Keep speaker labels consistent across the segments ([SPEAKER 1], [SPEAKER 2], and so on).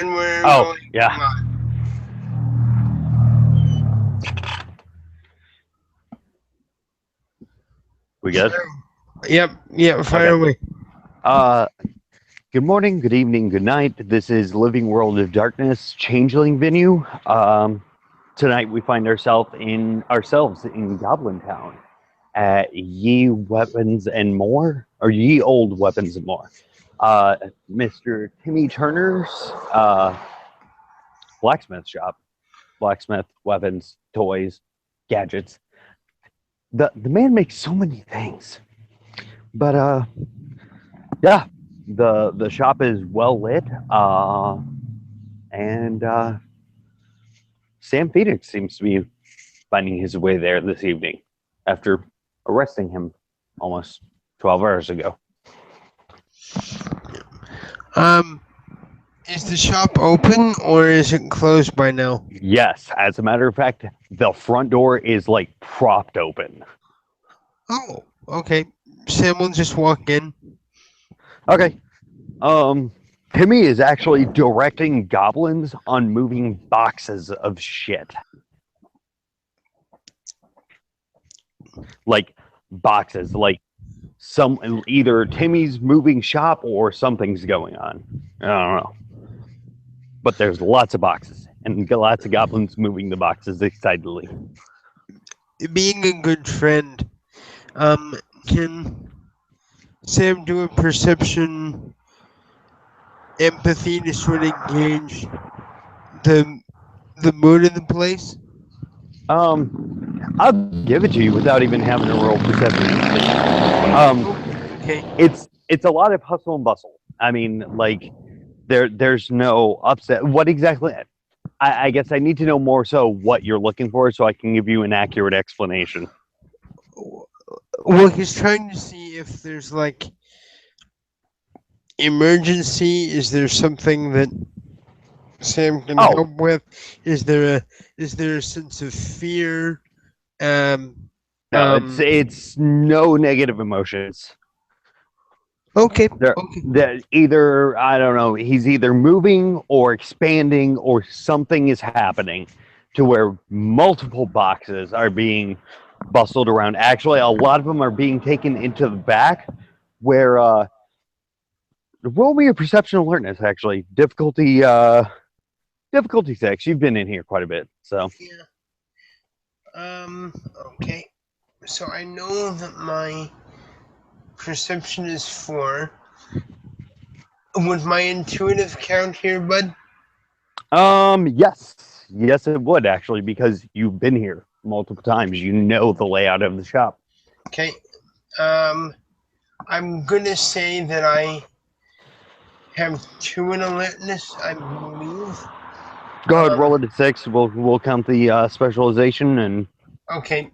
[SPEAKER 1] and we're
[SPEAKER 2] Oh,
[SPEAKER 1] going
[SPEAKER 2] yeah.
[SPEAKER 1] on.
[SPEAKER 2] We good?
[SPEAKER 1] Yep, fire
[SPEAKER 2] Okay.
[SPEAKER 1] away.
[SPEAKER 2] Uh, Good morning, good evening, good night. This is Living World of Darkness Changeling venue. Tonight we find ourselves in Goblin Town at Ye Weapons and More, or Ye Old Weapons and More. Mr. Timmy Turner's blacksmith shop. Blacksmith, weapons, toys, gadgets. The man makes so many things. But yeah, the shop is well lit. And Sam Phoenix seems to be finding his way there this evening after arresting him almost 12 hours ago.
[SPEAKER 1] Um, is the shop open or is it closed by now?
[SPEAKER 2] Yes, as a matter of fact, the front door is like propped open.
[SPEAKER 1] Oh, okay. Sam will just walk in.
[SPEAKER 2] Okay. Um, Timmy is actually directing goblins on moving boxes of shit. Like boxes, like some either Timmy's moving shop or something's going on. I don't know. But there's lots of boxes and lots of goblins moving the boxes excitedly.
[SPEAKER 1] Being a good friend, can Sam do a perception empathy to sort of gauge the the mood of the place?
[SPEAKER 2] I'll give it to you without even having to roll perception.
[SPEAKER 1] Okay.
[SPEAKER 2] It's a lot of hustle and bustle. I mean, like there's no upset. What exactly? I guess I need to know more so what you're looking for so I can give you an accurate explanation.
[SPEAKER 1] Well, he's trying to see if there's like emergency. Is there something that Sam can
[SPEAKER 2] Oh,
[SPEAKER 1] help with? Is there a sense of fear? Um,
[SPEAKER 2] no, it's no negative emotions.
[SPEAKER 1] okay,
[SPEAKER 2] There
[SPEAKER 1] okay.
[SPEAKER 2] that either I don't know, he's either moving or expanding or something is happening to where multiple boxes are being bustled around. Actually, a lot of them are being taken into the back where roll me a perception alertness actually. Difficulty 6. You've been in here quite a bit. So
[SPEAKER 1] Yeah. Okay. So I know that my perception is 4. Would my intuitive count here, bud?
[SPEAKER 2] yes. Yes it would actually because you've been here multiple times. You know the layout of the shop.
[SPEAKER 1] Okay. Um, I'm gonna say that I have 2 in alertness, I believe.
[SPEAKER 2] Go ahead,
[SPEAKER 1] Um,
[SPEAKER 2] roll it at 6. We'll count the specialization and
[SPEAKER 1] okay.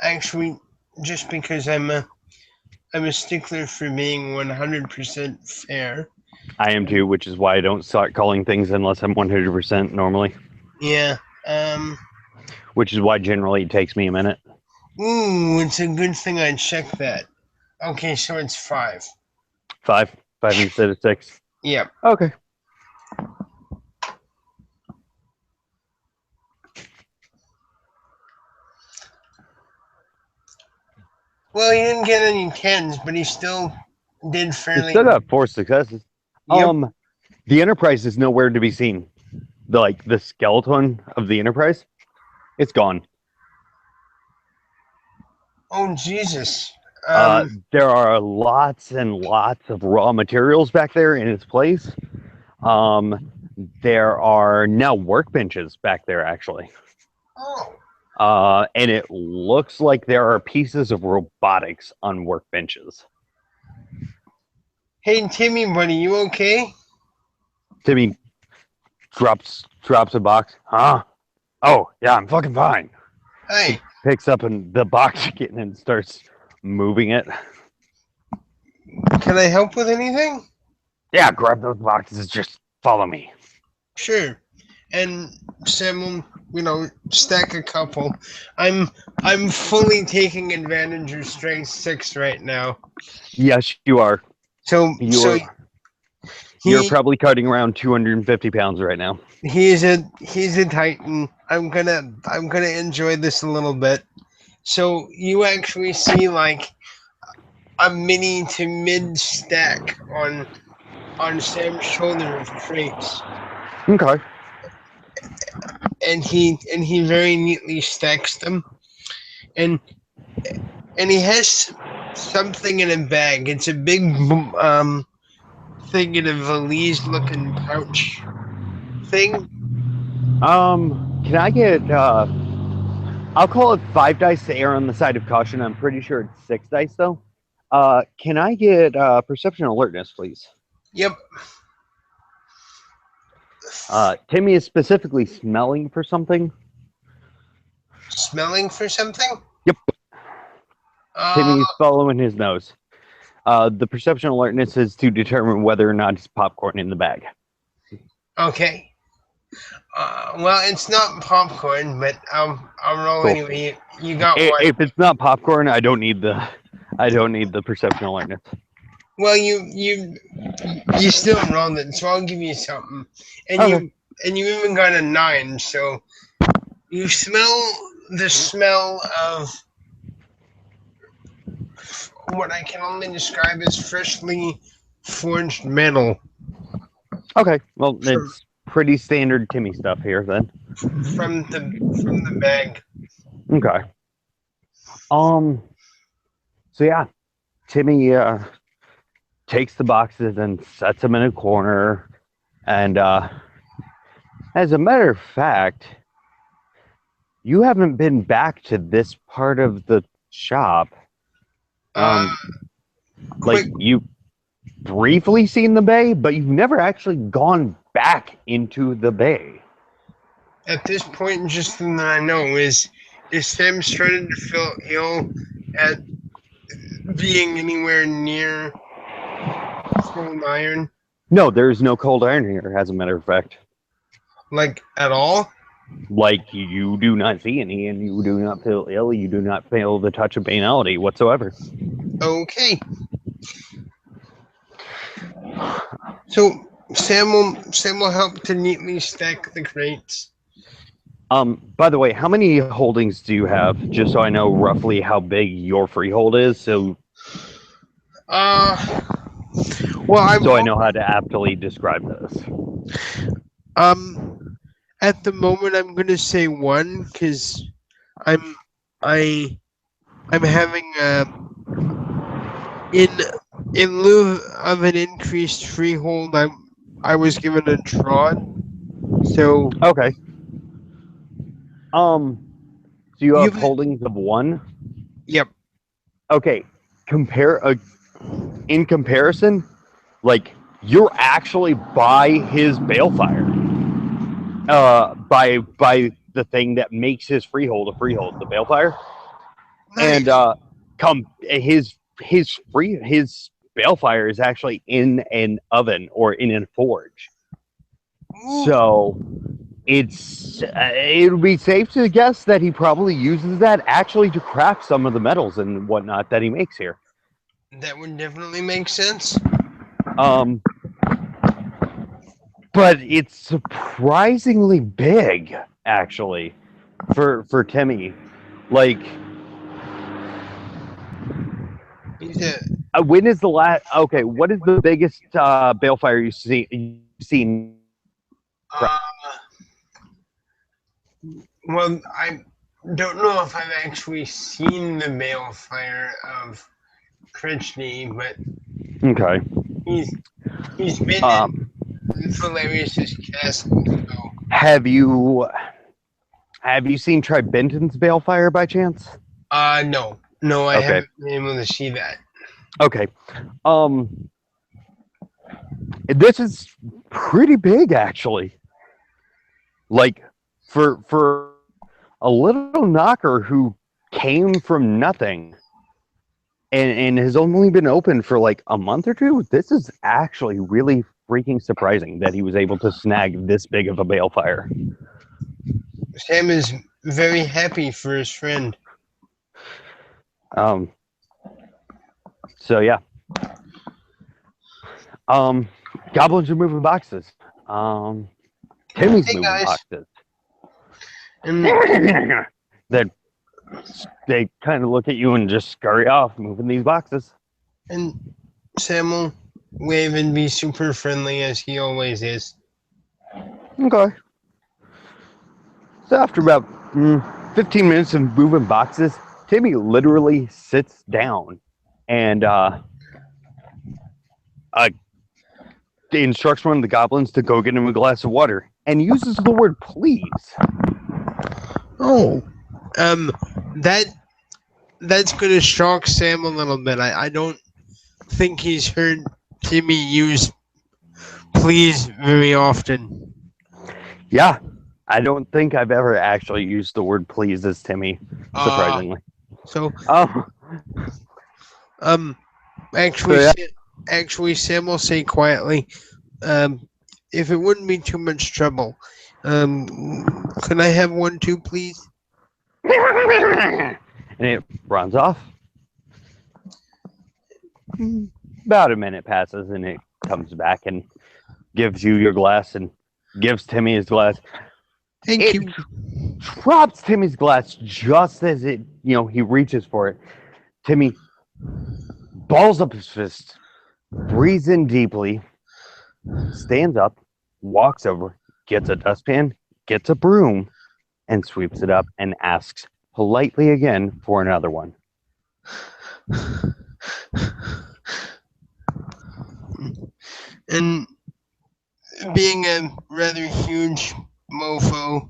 [SPEAKER 1] Actually, just because I'm a stickler for being 100% fair.
[SPEAKER 2] I am too, which is why I don't start calling things unless I'm 100% normally.
[SPEAKER 1] Yeah. Um.
[SPEAKER 2] Which is why generally it takes me a minute.
[SPEAKER 1] Ooh, it's a good thing I checked that. Okay, so it's 5.
[SPEAKER 2] 5 instead of 6.
[SPEAKER 1] Yep.
[SPEAKER 2] Okay.
[SPEAKER 1] Well, he didn't get any 10s, but he still did
[SPEAKER 2] You
[SPEAKER 1] fairly.
[SPEAKER 2] still got 4 successes.
[SPEAKER 1] Yep.
[SPEAKER 2] The Enterprise is nowhere to be seen. The skeleton of the Enterprise, it's gone.
[SPEAKER 1] Oh Jesus. Um.
[SPEAKER 2] There are lots and lots of raw materials back there in its place. Um, there are now workbenches back there, actually.
[SPEAKER 1] Oh.
[SPEAKER 2] And it looks like there are pieces of robotics on workbenches.
[SPEAKER 1] Hey Timmy, buddy, you okay?
[SPEAKER 2] Timmy drops a box. Huh? Oh, yeah, I'm fucking fine. He
[SPEAKER 1] Hey,
[SPEAKER 2] picks up the box again and starts moving it.
[SPEAKER 1] can I help with anything?
[SPEAKER 2] Yeah, grab those boxes. Just follow me.
[SPEAKER 1] Sure. And Sam will, stack a couple. I'm fully taking advantage of strength 6 right now.
[SPEAKER 2] Yes, you are.
[SPEAKER 1] So
[SPEAKER 2] You
[SPEAKER 1] so
[SPEAKER 2] are. You're
[SPEAKER 1] He
[SPEAKER 2] probably cutting around 250 pounds right now.
[SPEAKER 1] he's a titan. I'm gonna enjoy this a little bit. So you actually see like a mini to mid stack on Sam's shoulder of crates,
[SPEAKER 2] Okay.
[SPEAKER 1] and he very neatly stacks them, and and he has something in a bag. It's a big thing in a valise looking pouch thing.
[SPEAKER 2] Can I get I'll call it 5 dice to err on the side of caution. I'm pretty sure it's 6 dice though. Can I get perception alertness, please?
[SPEAKER 1] Yep,
[SPEAKER 2] Timmy is specifically smelling for something.
[SPEAKER 1] smelling for something.
[SPEAKER 2] Yep.
[SPEAKER 1] Uh,
[SPEAKER 2] Timmy is following his nose. The perception alertness is to determine whether or not it's popcorn in the bag.
[SPEAKER 1] okay. Well, it's not popcorn, but I'll roll
[SPEAKER 2] Cool.
[SPEAKER 1] anyway. You got one.
[SPEAKER 2] If it's not popcorn, I don't need the perception alertness.
[SPEAKER 1] Well, you still rolled it, so I'll give you something. And
[SPEAKER 2] Okay.
[SPEAKER 1] you even got a 9, so you smell the smell of what I can only describe as freshly forged metal
[SPEAKER 2] Okay. Well,
[SPEAKER 1] from
[SPEAKER 2] it's pretty standard Timmy stuff here then.
[SPEAKER 1] from the bag.
[SPEAKER 2] Okay. Um. So yeah, Timmy takes the boxes and sets them in a corner, and as a matter of fact, you haven't been back to this part of the shop.
[SPEAKER 1] Uh,
[SPEAKER 2] Like
[SPEAKER 1] quick,
[SPEAKER 2] you briefly seen the bay, but you've never actually gone back into the bay.
[SPEAKER 1] at this point, just something that I know is Sam starting to feel ill at being anywhere near cold iron,
[SPEAKER 2] No, there's no cold iron here, as a matter of fact.
[SPEAKER 1] like at all.
[SPEAKER 2] Like you do not see any, and you do not feel ill. You do not feel the touch of banality whatsoever.
[SPEAKER 1] Okay, so Sam will help to neatly stack the crates.
[SPEAKER 2] By the way, how many holdings do you have? Just so I know roughly how big your freehold is, so
[SPEAKER 1] Uh, well, I'm
[SPEAKER 2] I know how to aptly describe this.
[SPEAKER 1] um at the moment I'm gonna say one because I'm I I'm having in in lieu of an increased freehold I was given a drawn. So
[SPEAKER 2] Okay. So you have
[SPEAKER 1] you've
[SPEAKER 2] holdings of one.
[SPEAKER 1] yep.
[SPEAKER 2] Okay. Compare in comparison, like you're actually by his balefire. By the thing that makes his freehold a freehold, the balefire, and
[SPEAKER 1] Nice.
[SPEAKER 2] come his balefire is actually in an oven or in a forge.
[SPEAKER 1] Ooh,
[SPEAKER 2] So it would be safe to guess that he probably uses that actually to craft some of the metals and whatnot that he makes here.
[SPEAKER 1] that would definitely make sense.
[SPEAKER 2] Um, but it's surprisingly big, actually, for Timmy. Like,
[SPEAKER 1] He's a
[SPEAKER 2] when is the last? Okay, what is the biggest balefire you've seen?
[SPEAKER 1] uh, well, I don't know if I've actually seen the balefire of Kritchny, but
[SPEAKER 2] Okay.
[SPEAKER 1] he's he's been
[SPEAKER 2] Um,
[SPEAKER 1] in Valerius's castle. So
[SPEAKER 2] have you seen Tribenton's balefire by chance?
[SPEAKER 1] no, I
[SPEAKER 2] Okay.
[SPEAKER 1] haven't been able to see that.
[SPEAKER 2] Okay. Um, this is pretty big actually. Like for a little knocker who came from nothing and has only been open for like a month or two, this is actually really freaking surprising that he was able to snag this big of a balefire.
[SPEAKER 1] Sam is very happy for his friend.
[SPEAKER 2] Um, so yeah. Um, Goblins are moving boxes. Um, Timmy's
[SPEAKER 1] Hey
[SPEAKER 2] moving
[SPEAKER 1] guys,
[SPEAKER 2] boxes.
[SPEAKER 1] and
[SPEAKER 2] Then they kind of look at you and just scurry off, moving these boxes.
[SPEAKER 1] and Sam will wave and be super friendly as he always is.
[SPEAKER 2] Okay. So after about 15 minutes of moving boxes, Timmy literally sits down and uh, instructs one of the goblins to go get him a glass of water and uses the word please.
[SPEAKER 1] Oh, um, that that's gonna shock Sam a little bit. I don't think he's heard Timmy use please very often.
[SPEAKER 2] Yeah, I don't think I've ever actually used the word please as Timmy,
[SPEAKER 1] Uh
[SPEAKER 2] surprisingly.
[SPEAKER 1] so
[SPEAKER 2] Oh,
[SPEAKER 1] um
[SPEAKER 2] so
[SPEAKER 1] actually
[SPEAKER 2] yeah.
[SPEAKER 1] actually Sam will say quietly, um if it wouldn't be too much trouble, can I have one too, please?
[SPEAKER 2] And it runs off. About a minute passes and it comes back and gives you your glass and gives Timmy his glass.
[SPEAKER 1] Thank
[SPEAKER 2] It
[SPEAKER 1] you.
[SPEAKER 2] drops Timmy's glass just as he reaches for it. Timmy balls up his fist, breathes in deeply, stands up, walks over, gets a dustpan, gets a broom, and sweeps it up and asks politely again for another one.
[SPEAKER 1] And being a rather huge mofo,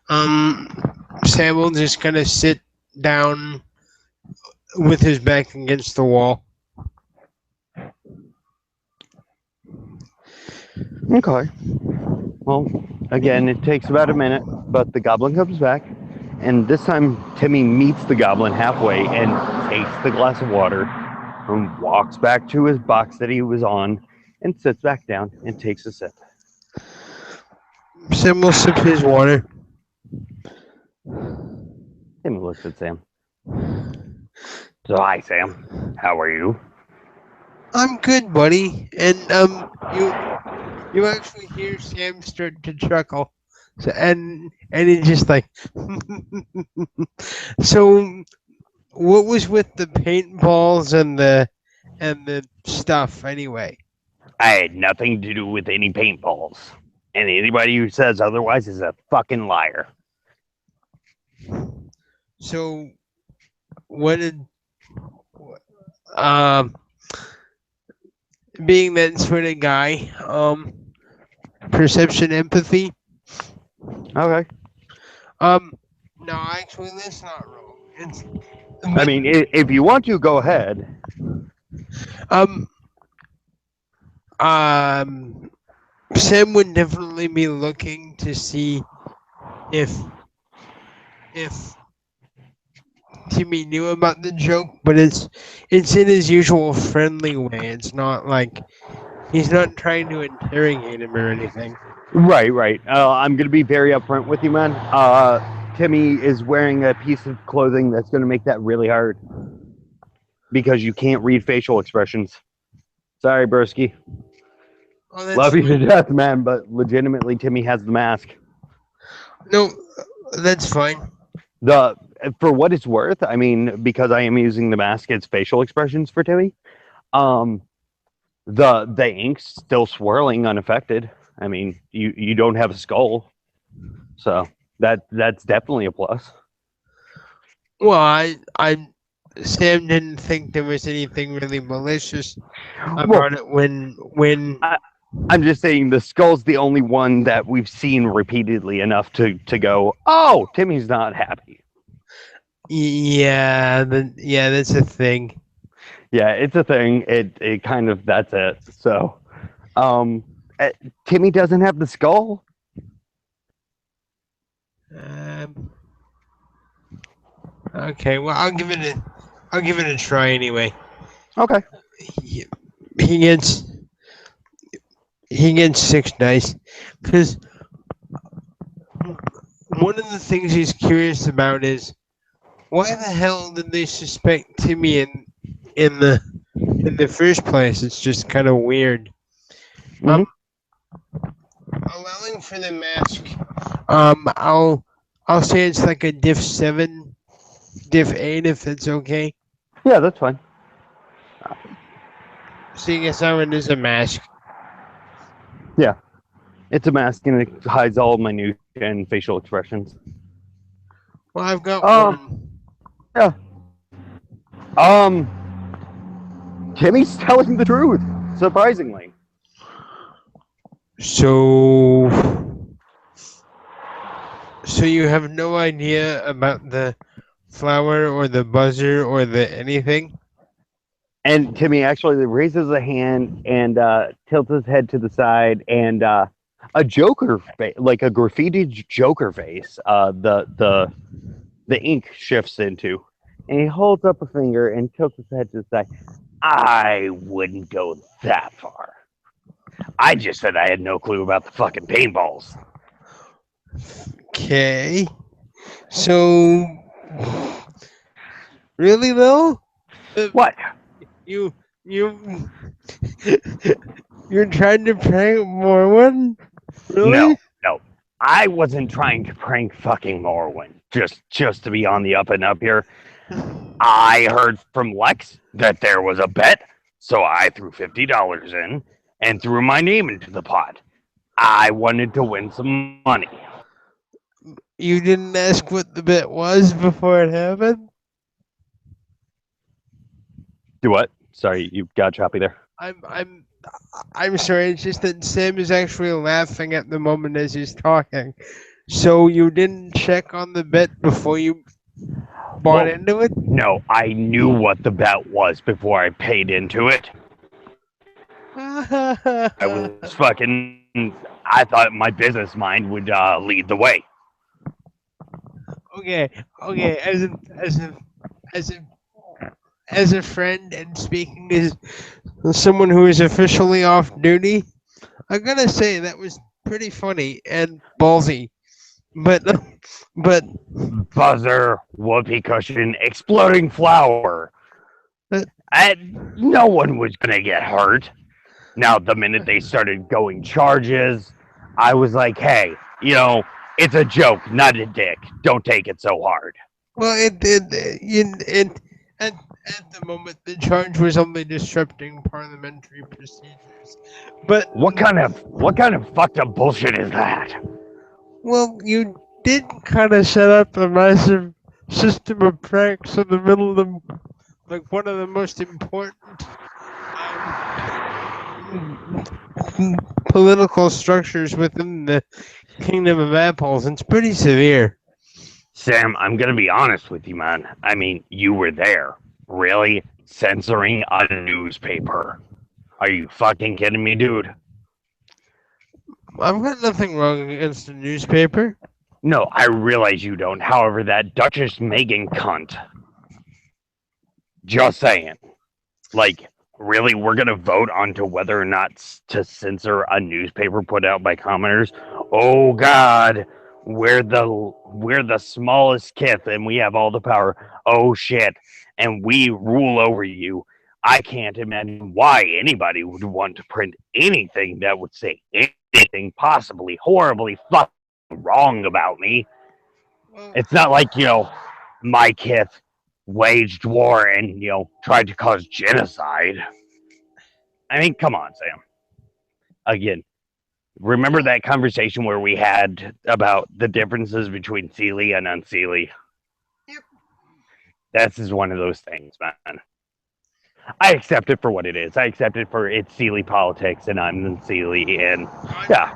[SPEAKER 1] um, Sam will just kind of sit down with his back against the wall.
[SPEAKER 2] Okay. Well, again, it takes about a minute, but the goblin comes back, and this time Timmy meets the goblin halfway and takes the glass of water and walks back to his box that he was on and sits back down and takes a sip.
[SPEAKER 1] Sam will sip his water.
[SPEAKER 2] Timmy looks at Sam. So, hi, Sam. How are you?
[SPEAKER 1] I'm good, buddy. And you actually hear Sam start to chuckle. So, and he just like so what was with the paintballs and the stuff anyway?
[SPEAKER 2] I had nothing to do with any paintballs. And anybody who says otherwise is a fucking liar.
[SPEAKER 1] So what did um being that sort of guy, perception empathy.
[SPEAKER 2] Okay.
[SPEAKER 1] Um no, actually that's not wrong. It's
[SPEAKER 2] I
[SPEAKER 1] but
[SPEAKER 2] mean, if you want to, go ahead.
[SPEAKER 1] um um Sam would definitely be looking to see if if Timmy knew about the joke, but it's in his usual friendly way. It's not like he's not trying to interrogate him or anything.
[SPEAKER 2] Right, right. I'm going to be very upfront with you, man. Timmy is wearing a piece of clothing that's going to make that really hard because you can't read facial expressions. Sorry, Broski.
[SPEAKER 1] Oh, that's
[SPEAKER 2] Love you to
[SPEAKER 1] fine.
[SPEAKER 2] death, man, but legitimately, Timmy has the mask.
[SPEAKER 1] No, that's fine.
[SPEAKER 2] The For what it's worth, I mean, because I am using the mask, it's facial expressions for Timmy. Um, the ink's still swirling unaffected. I mean, you don't have a skull, so that's definitely a plus.
[SPEAKER 1] Well, Sam didn't think there was anything really malicious
[SPEAKER 2] Well,
[SPEAKER 1] about it when
[SPEAKER 2] I'm just saying the skull's the only one that we've seen repeatedly enough to go, oh, Timmy's not happy.
[SPEAKER 1] yeah, that's a thing.
[SPEAKER 2] Yeah, it's a thing. It kind of that's it. So, um, uh, Timmy doesn't have the skull.
[SPEAKER 1] Um, okay, well I'll give it a try anyway.
[SPEAKER 2] Okay.
[SPEAKER 1] He, he gets he gets 6 dice because one of the things he's curious about is why the hell did they suspect Timmy in the first place? It's just kind of weird. Um,
[SPEAKER 2] Hmm.
[SPEAKER 1] allowing for the mask. I'll say it's like a diff 7, diff 8 if that's okay.
[SPEAKER 2] Yeah, that's fine.
[SPEAKER 1] Seeing as how it is a mask.
[SPEAKER 2] Yeah, it's a mask and it hides all my minutia and facial expressions.
[SPEAKER 1] Well, I've got
[SPEAKER 2] Um,
[SPEAKER 1] one.
[SPEAKER 2] yeah. Timmy's telling the truth, surprisingly.
[SPEAKER 1] So, so you have no idea about the flower or the buzzer or the anything?
[SPEAKER 2] And Timmy actually raises a hand and tilts his head to the side, and a Joker face, like a graffitied Joker face, the ink shifts into, and he holds up a finger and tilts his head to the side. I wouldn't go that far. I just said I had no clue about the fucking paintballs.
[SPEAKER 1] Okay. So, really though, uh,
[SPEAKER 2] What?
[SPEAKER 1] you you you're trying to prank Morwen?
[SPEAKER 2] No,
[SPEAKER 1] Really?
[SPEAKER 2] no. I wasn't trying to prank fucking Morwen. Just to be on the up and up here. I heard from Lex that there was a bet, so I threw $50 in and threw my name into the pot. I wanted to win some money.
[SPEAKER 1] You didn't ask what the bet was before it happened?
[SPEAKER 2] Do what? Sorry, you got choppy there.
[SPEAKER 1] I'm I'm I'm sorry. It's just that Sam is actually laughing at the moment as he's talking. So you didn't check on the bet before you bought
[SPEAKER 2] Well,
[SPEAKER 1] into it?
[SPEAKER 2] no, I knew what the bet was before I paid into it. I was fucking. I thought my business mind would lead the way.
[SPEAKER 1] Okay, okay. As a as a friend and speaking as someone who is officially off duty, I gotta say that was pretty funny and ballsy. But but
[SPEAKER 2] Buzzer, whoopee cushion, exploding flower.
[SPEAKER 1] uh,
[SPEAKER 2] No one was gonna get hurt. Now, the minute they started going charges, I was like, hey, it's a joke, not a dick. Don't take it so hard.
[SPEAKER 1] well, it at at the moment the charge was only disrupting parliamentary procedures. But
[SPEAKER 2] What kind of fucked up bullshit is that?
[SPEAKER 1] well, you did kind of set up a massive system of pranks in the middle of the like one of the most important political structures within the kingdom of apples. It's pretty severe.
[SPEAKER 2] Sam, I'm gonna be honest with you, man. I mean, you were there. Really? Censoring a newspaper. Are you fucking kidding me, dude?
[SPEAKER 1] I've got nothing wrong against the newspaper.
[SPEAKER 2] No, I realize you don't. However, that Duchess Megan cunt. Just saying. Like, really, we're gonna vote on to whether or not to censor a newspaper put out by commoners. Oh God, we're the smallest kith and we have all the power. Oh shit, and we rule over you. I can't imagine why anybody would want to print anything that would say anything possibly horribly fucking wrong about me.
[SPEAKER 1] Well,
[SPEAKER 2] It's not like my kith waged war and tried to cause genocide. I mean, come on, Sam. Again, remember that conversation where we had about the differences between Sealy and unsealy?
[SPEAKER 1] yep,
[SPEAKER 2] This is one of those things, man. I accept it for what it is. I accept it for its Sealy politics, and I'm unsealy, and yeah.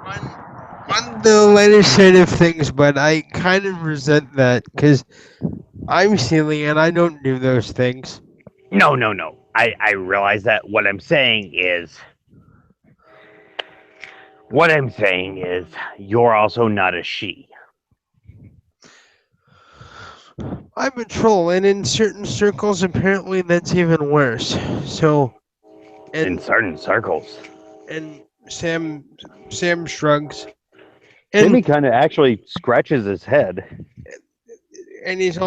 [SPEAKER 1] on the lighter side of things, but I kind of resent that because I'm silly and I don't do those things.
[SPEAKER 2] No, no, no. I realize that. What I'm saying is, you're also not a she.
[SPEAKER 1] I'm a troll, and in certain circles, apparently that's even worse. So,
[SPEAKER 2] In
[SPEAKER 1] and
[SPEAKER 2] certain circles.
[SPEAKER 1] and Sam shrugs, and
[SPEAKER 2] Timmy kind of actually scratches his head.
[SPEAKER 1] he's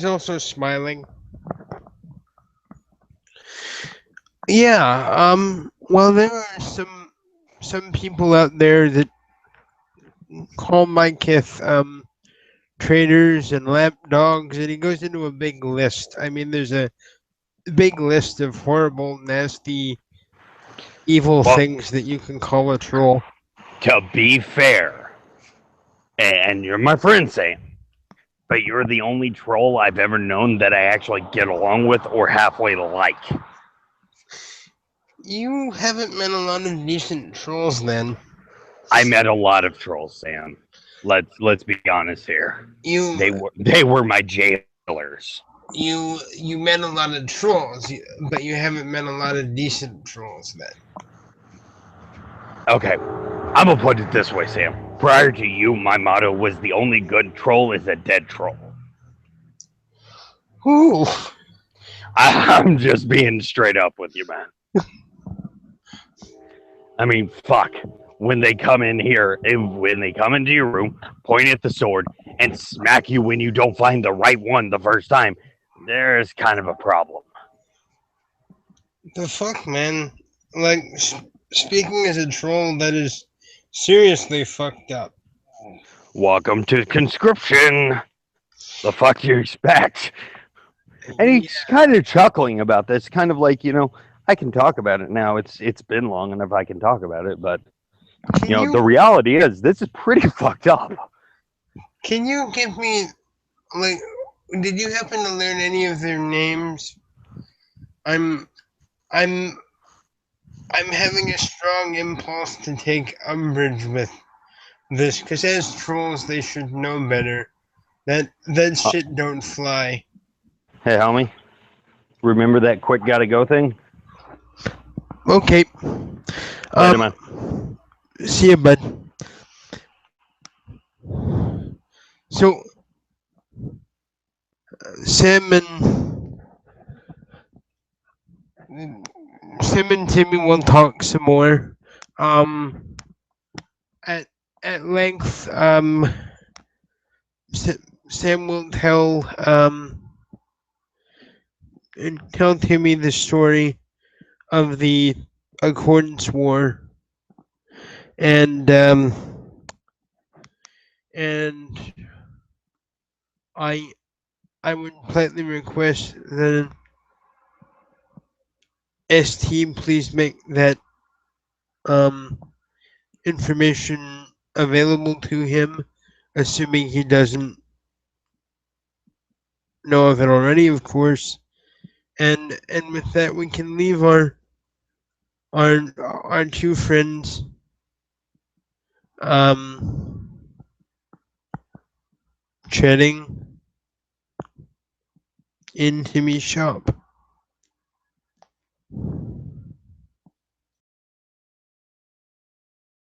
[SPEAKER 1] also smiling. Yeah. Well, there are some people out there that call my kith traitors and lapdogs, and he goes into a big list. I mean, there's a big list of horrible, nasty, evil
[SPEAKER 2] Well,
[SPEAKER 1] things that you can call a troll.
[SPEAKER 2] to be fair, and you're my friend, Sam, but you're the only troll I've ever known that I actually get along with or halfway like.
[SPEAKER 1] You haven't met a lot of decent trolls, then.
[SPEAKER 2] I met a lot of trolls, Sam. Let's be honest here.
[SPEAKER 1] You
[SPEAKER 2] They were my jailers.
[SPEAKER 1] you met a lot of trolls, but you haven't met a lot of decent trolls, then.
[SPEAKER 2] Okay, I'm gonna put it this way, Sam. Prior to you, my motto was the only good troll is a dead troll.
[SPEAKER 1] Ooh,
[SPEAKER 2] I'm just being straight up with you, man. I mean, fuck. When they come in here, when they come into your room, point at the sword, and smack you when you don't find the right one the first time, there's kind of a problem.
[SPEAKER 1] the fuck, man! Like speaking as a troll, that is seriously fucked up.
[SPEAKER 2] Welcome to conscription. The fuck do you expect? And
[SPEAKER 1] Yeah.
[SPEAKER 2] he's kind of chuckling about this, kind of like, I can talk about it now. It's been long enough I can talk about it, but
[SPEAKER 1] Can you
[SPEAKER 2] the reality is this is pretty fucked up.
[SPEAKER 1] can you give me like? Did you happen to learn any of their names? I'm I'm I'm having a strong impulse to take umbrage with this because as trolls they should know better. That
[SPEAKER 2] Uh,
[SPEAKER 1] shit don't fly.
[SPEAKER 2] hey, homie, remember that quick gotta go thing?
[SPEAKER 1] Okay.
[SPEAKER 2] Later, man.
[SPEAKER 1] See ya, bud. So Sam and Sam and Timmy will talk some more. Um, at at length. Sam will tell Timmy the story of the Accordance War, and and I I would politely request that ST please make that um information available to him, assuming he doesn't know of it already, of course. And with that, we can leave our our two friends um chatting in Timmy's shop.